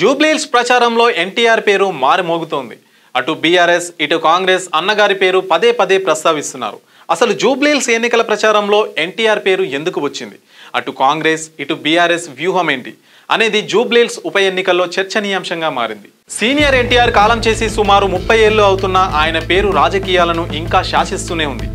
జూబ్లీహిల్స్ ప్రచారంలో ఎన్టీఆర్ పేరు మారుమోగుతోంది. అటు బీఆర్ఎస్ ఇటు కాంగ్రెస్ అన్నగారి పేరు పదే పదే ప్రస్తావిస్తున్నారు. అసలు జూబ్లీహిల్స్ ఎన్నికల ప్రచారంలో ఎన్టీఆర్ పేరు ఎందుకు వచ్చింది, అటు కాంగ్రెస్ ఇటు బీఆర్ఎస్ వ్యూహం ఏంటి అనేది జూబ్లీహిల్స్ ఉప ఎన్నికల్లో చర్చనీయాంశంగా మారింది. సీనియర్ ఎన్టీఆర్ కాలం చేసి సుమారు 30 ఏళ్లు అవుతున్నా ఆయన పేరు రాజకీయాలను ఇంకా శాసిస్తూనే ఉంది.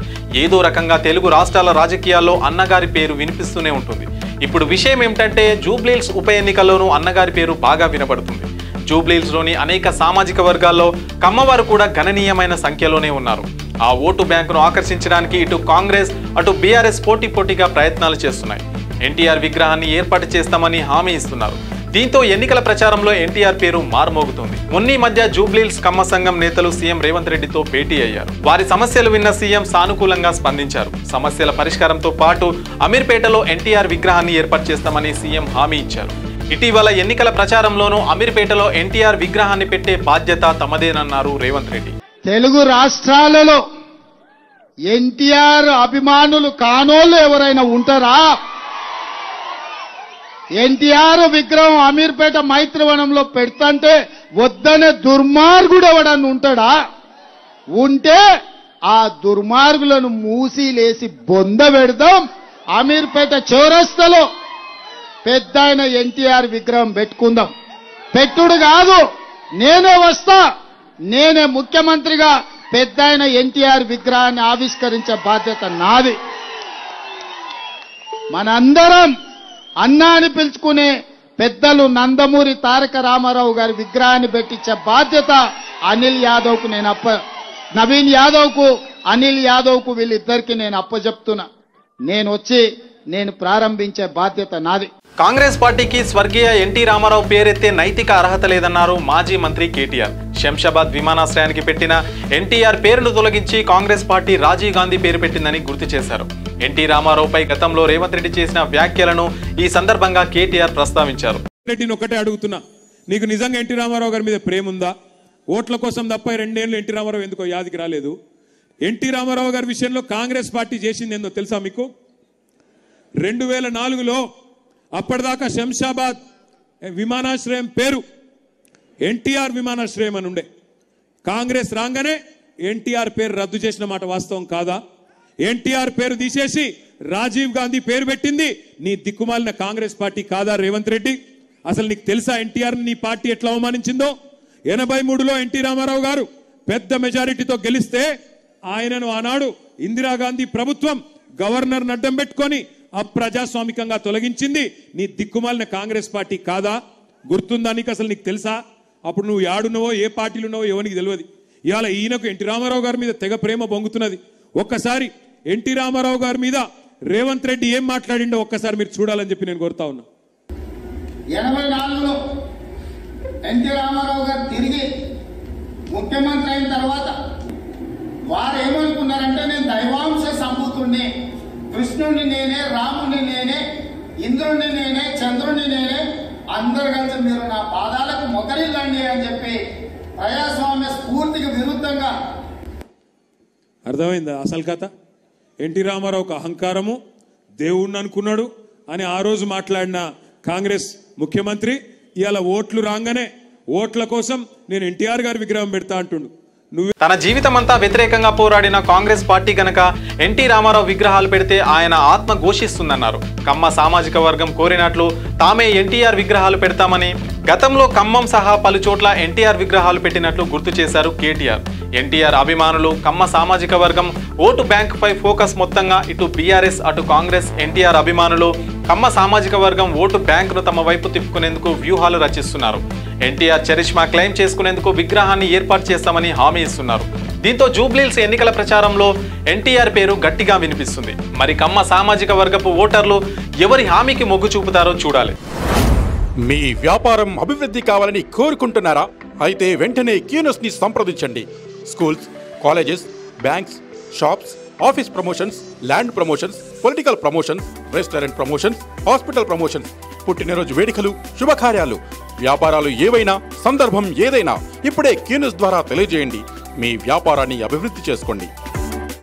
ఏదో రకంగా తెలుగు రాష్ట్రాల రాజకీయాల్లో అన్నగారి పేరు వినిపిస్తూనే ఉంటుంది. ఇప్పుడు విషయం ఏమిటంటే జూబ్లీహిల్స్ ఉప ఎన్నికల్లోనూ అన్నగారి పేరు బాగా వినబడుతుంది. జూబ్లీహిల్స్లోని అనేక సామాజిక వర్గాల్లో కమ్మవారు కూడా గణనీయమైన సంఖ్యలోనే ఉన్నారు. ఆ ఓటు బ్యాంకును ఆకర్షించడానికి ఇటు కాంగ్రెస్ అటు బీఆర్ఎస్ పోటీగా ప్రయత్నాలు చేస్తున్నాయి. ఎన్టీఆర్ విగ్రహాన్ని ఏర్పాటు చేస్తామని హామీ ఇస్తున్నారు. దీంతో ఎన్నికల ప్రచారంలో ఎన్టీఆర్ పేరు మారుమోగుతుంది. మొన్న మధ్య జూబ్లీహిల్స్ కమ్మ సంఘం నేతలు సీఎం రేవంత్ రెడ్డితో భేటీ అయ్యారు. వారి సమస్యలు విన్న సీఎం సానుకూలంగా స్పందించారు. సమస్యల పరిష్కారంతో పాటు అమీర్పేటలో ఎన్టీఆర్ విగ్రహాన్ని ఏర్పాటు చేస్తామని సీఎం హామీ ఇచ్చారు. ఇటీవల ఎన్నికల ప్రచారంలోనూ అమీర్పేటలో ఎన్టీఆర్ విగ్రహాన్ని పెట్టే బాధ్యత తమదేనన్నారు రేవంత్ రెడ్డి. తెలుగు రాష్ట్రాలలో ఎన్టీఆర్ అభిమానులు కానోళ్ళు ఎవరైనా ఉంటారా? ఎన్టీఆర్ విగ్రహం అమీర్పేట మైత్రివనంలో పెడతంటే వద్దనే దుర్మార్గుడు ఎవడన్నా ఉంటాడా? ఉంటే ఆ దుర్మార్గులను మూసిలేసి బొంద పెడదాం. అమీర్పేట చౌరస్తాలో పెద్ద ఆయన ఎన్టీఆర్ విగ్రహం పెట్టుకుందాం. పెట్టుడు కాదు, నేనే వస్తా, నేనే ముఖ్యమంత్రిగా పెద్ద ఆయన ఎన్టీఆర్ విగ్రహాన్ని ఆవిష్కరించే బాధ్యత నాది. మనందరం అన్నా అని పిలుచుకునే పెద్దలు నందమూరి తారక రామారావు గారి విగ్రహాన్ని పెట్టించే బాధ్యత అనిల్ యాదవ్కు నవీన్ యాదవ్కు అనిల్ యాదవ్కు వీళ్ళిద్దరికి నేను అప్పచెప్తున్నా. నేను ప్రారంభించే బాధ్యత నాది. కాంగ్రెస్ పార్టీకి స్వర్గీయ ఎన్టీ రామారావు పేరెత్తే నైతిక అర్హత లేదన్నారు మాజీ మంత్రి కేటీఆర్. శంషాబాద్ విమానాశ్రయానికి పెట్టిన ఎన్టీఆర్ పేరును తొలగించి కాంగ్రెస్ పార్టీ రాజీవ్ గాంధీ పేరు పెట్టిందని గుర్తు చేశారు. ఎన్టీ రామారావుపై గతంలో రేవంత్ రెడ్డి చేసిన వ్యాఖ్యలను ఈ సందర్భంగా కేటీఆర్ ప్రస్తావించారు. రెడ్డిని ఒకటే అడుగుతున్నా, నీకు నిజంగా ఎన్టీ రామారావు గారి మీద ప్రేమ ఉందా? ఓట్ల కోసం తప్ప 2 ఏళ్ళు ఎన్టీ రామారావు ఎందుకో యాదికి రాలేదు. ఎన్టీ రామారావు గారి విషయంలో కాంగ్రెస్ పార్టీ చేసింది ఏందో తెలుసా మీకు? 2004లో అప్పటిదాకా శంషాబాద్ విమానాశ్రయం పేరు ఎన్టీఆర్ విమానాశ్రయం అని ఉండే. కాంగ్రెస్ రాగానే ఎన్టీఆర్ పేరు రద్దు చేసిన మాట వాస్తవం కాదా? ఎన్టీఆర్ పేరు తీసేసి రాజీవ్ గాంధీ పేరు పెట్టింది నీ దిక్కుమాలిన కాంగ్రెస్ పార్టీ కాదా రేవంత్ రెడ్డి? అసలు నీకు తెలుసా ఎన్టీఆర్ నీ పార్టీ ఎట్లా అవమానించిందో? 83లో ఎన్టీ రామారావు గారు పెద్ద మెజారిటీతో గెలిస్తే ఆయనను ఆనాడు ఇందిరాగాంధీ ప్రభుత్వం గవర్నర్ అడ్డం పెట్టుకొని అప్రజాస్వామికంగా తొలగించింది నీ దిక్కుమాలిన కాంగ్రెస్ పార్టీ కాదా? గుర్తుందా నీకు? అసలు నీకు తెలుసా? అప్పుడు నువ్వు యాడున్నావో ఏ పార్టీలు ఉన్నావో ఎవరికి తెలియదు. ఇవాళ ఈయనకు ఎన్టీ రామారావు గారి మీద తెగ ప్రేమ బొంగుతున్నది. ఒక్కసారి ఎన్టీ రామారావు గారి మీద రేవంత్ రెడ్డి ఏం మాట్లాడిండో ఒక్కసారి మీరు చూడాలని చెప్పి నేను కోరుతా ఉన్నా. 84లో ఎన్టీ రామారావు గారు తిరిగి ముఖ్యమంత్రి అయిన తర్వాత వారు ఏమనుకున్నారంటే నేను దైవాంశ సంభూతుణ్ణి, కృష్ణుడిని నేనే, రాముడిని నేనే, ఇంద్రుడిని నేనే, చంద్రుడిని నేనే, అందరు కలిసి మీరు నా పాదాలకు మొదలిల్లండి అని చెప్పి ప్రజాస్వామ్య స్ఫూర్తికి విరుద్ధంగా. అర్థమైందా అసలు కథ? ఎన్టీ రామారావుకు అహంకారము, దేవుణ్ణి అనుకున్నాడు అని ఆ రోజు మాట్లాడిన కాంగ్రెస్ ముఖ్యమంత్రి ఇవాళ ఓట్లు రాగానే ఓట్ల కోసం నేను ఎన్టీఆర్ గారి విగ్రహం పెడతా అంటుండు. తన జీవితమంతా వ్యతిరేకంగా పోరాడిన కాంగ్రెస్ పార్టీ గనక ఎన్టీ రామారావు విగ్రహాలు పెడితే ఆయన ఆత్మ ఘోషిస్తుందన్నారు. కమ్మ సామాజిక వర్గం కోరినట్లు తామే ఎన్టీఆర్ విగ్రహాలు పెడతామని గతంలో ఖమ్మం సహా పలు చోట్ల ఎన్టీఆర్ విగ్రహాలు పెట్టినట్లు గుర్తు చేశారు కేటీఆర్. ఎన్టీఆర్ అభిమానులు కమ్మ సామాజిక వర్గం ఓటు బ్యాంకుపై ఫోకస్ మొత్తంగా ఇటు బీఆర్ఎస్ అటు కాంగ్రెస్ ఎన్టీఆర్ అభిమానులు కమ్మ సామాజిక వర్గం ఓటు బ్యాంకును తమ వైపు తిప్పుకునేందుకు వ్యూహాలు రచిస్తున్నారు. ఎన్టీఆర్ చరిష్మా క్లెయిమ్ చేసుకునేందుకు విగ్రహాన్ని ఏర్పాటు చేస్తామని హామీ ఇస్తున్నారు. దీంతో జూబ్లీహిల్స్ ఎన్నికల ప్రచారంలో ఎన్టీఆర్ పేరు గట్టిగా వినిపిస్తుంది. మరి కమ్మ సామాజిక వర్గపు ఓటర్లు ఎవరి హామీకి మొగ్గు చూపుతారో చూడాలి. మీ వ్యాపారం అభివృద్ధి కావాలని కోరుకుంటున్నారా? అయితే వెంటనే క్యూనస్ ని సంప్రదించండి. Schools, colleges, banks, shops, office promotions, land promotions, political promotions, restaurant promotions, hospital promotions, పుట్టినరోజు వేడుకలు, శుభకార్యాలు, వ్యాపారాలు ఏవైనా, సందర్భం ఏదైనా ఇప్పుడే క్యూనస్ ద్వారా తెలియజేయండి. మీ వ్యాపారాన్ని అభివృద్ధి చేసుకోండి.